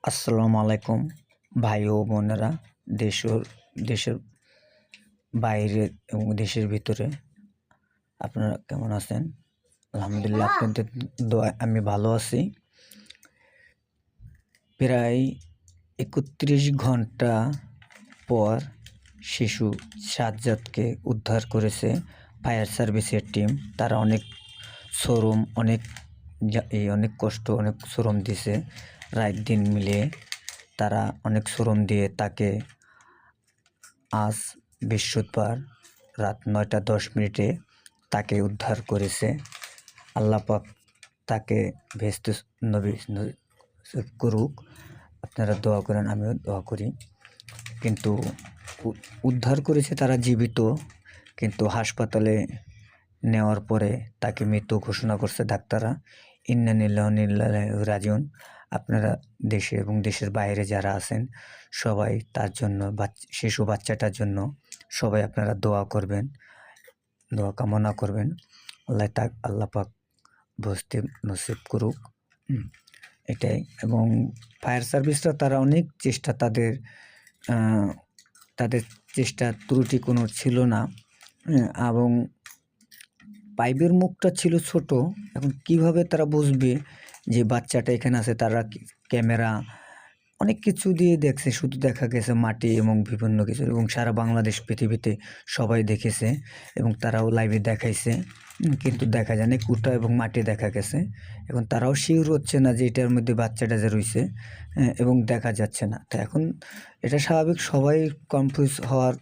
আসসালামু আলাইকুম ভাই ও বোনেরা, দেশ ও দেশের বাইরে এবং দেশের ভিতরে আপনারা কেমন আছেন? আলহামদুলিল্লাহ, আপনাদের দোয়ায় আমি ভালো আছি। প্রায় ৩১ ঘন্টা পর শিশু সাজ্জাদকে উদ্ধার করেছে ফায়ার সার্ভিসের টিম। তারা অনেক অনেক কষ্ট, অনেক শ্রম দিছে, রাত দিন মিলিয়ে তারা অনেক শ্রম দিয়ে তাকে আজ বৃহস্পতিবার রাত ৯টা ১০ মিনিটে তাকে উদ্ধার করেছে। আল্লাহ পাক তাকে ভেস্তে করুক। আপনারা দোয়া করেন, আমিও দোয়া করি। কিন্তু উদ্ধার করেছে তারা জীবিত, কিন্তু হাসপাতালে নেওয়ার পরে তাকে মৃত ঘোষণা করছে ডাক্তাররা। ইন্না লিল্লাহি ওয়া ইন্না ইলাইহি রাজিউন। আপনারা দেশে এবং দেশের বাইরে যারা আছেন সবাই তার জন্য, শিশু বাচ্চাটার জন্য সবাই আপনারা দোয়া করবেন, দোয়া কামনা করবেন। আল্লাহ পাক বুঝতে নসিব করুক, এটাই। এবং ফায়ার সার্ভিসরা তারা অনেক চেষ্টা, তাদের চেষ্টা ত্রুটি কোনো ছিল না, এবং পাইপের মুখটা ছিল ছোট। এখন কিভাবে তারা বুঝবে যে বাচ্চাটা এখানে আছে? তারা ক্যামেরা অনেক কিছু দিয়ে দেখছে, শুধু দেখা গেছে মাটি এবং বিভিন্ন কিছু, এবং সারা বাংলাদেশ পৃথিবীতে সবাই দেখেছে এবং তারাও লাইভে দেখাইছে, কিন্তু দেখা যায় না, কুটা এবং মাটি দেখা গেছে। এখন তারাও শিওর হচ্ছে না যে এটার মধ্যে বাচ্চাটা যে রয়েছে, এবং দেখা যাচ্ছে না। তো এখন এটা স্বাভাবিক, সবাই কনফিউজ হওয়ার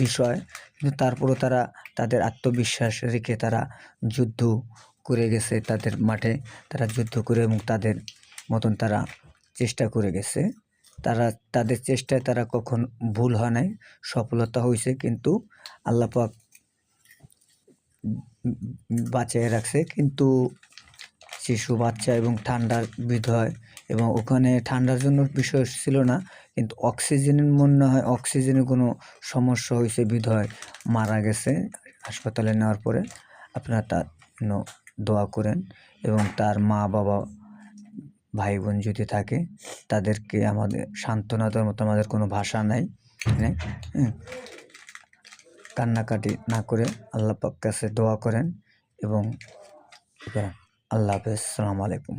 বিষয়, কিন্তু তারপরও তারা তাদের আত্মবিশ্বাস রেখে তারা যুদ্ধ করে গেছে, তাদের মাঠে তারা যুদ্ধ করে এবং তাদের মতন তারা চেষ্টা করে গেছে। তাদের চেষ্টায় তারা কখন ভুল হয় নাই, সফলতা হয়েছে, কিন্তু আল্লাহ পাক বাঁচিয়ে রাখছে। কিন্তু শিশু বাচ্চা এবং ঠান্ডার বিধয়, এবং ওখানে ঠান্ডার জন্য বিষয় ছিল না, কিন্তু অক্সিজেনের মনে হয় অক্সিজেনের কোনো সমস্যা হয়েছে বিধয় মারা গেছে হাসপাতালে নেওয়ার পরে। আপনারা তার জন্য দোয়া করেন, এবং তার মা বাবা ভাই বোন যদি থাকে তাদেরকে আমাদের সান্ত্বনা দেওয়ার মতো আমাদের কোনো ভাষা নাই। কান্নাকাটি না করে আল্লাহ পাক কাছে দোয়া করেন এবং আল্লাহ হাফেজ। আসসালামু আলাইকুম।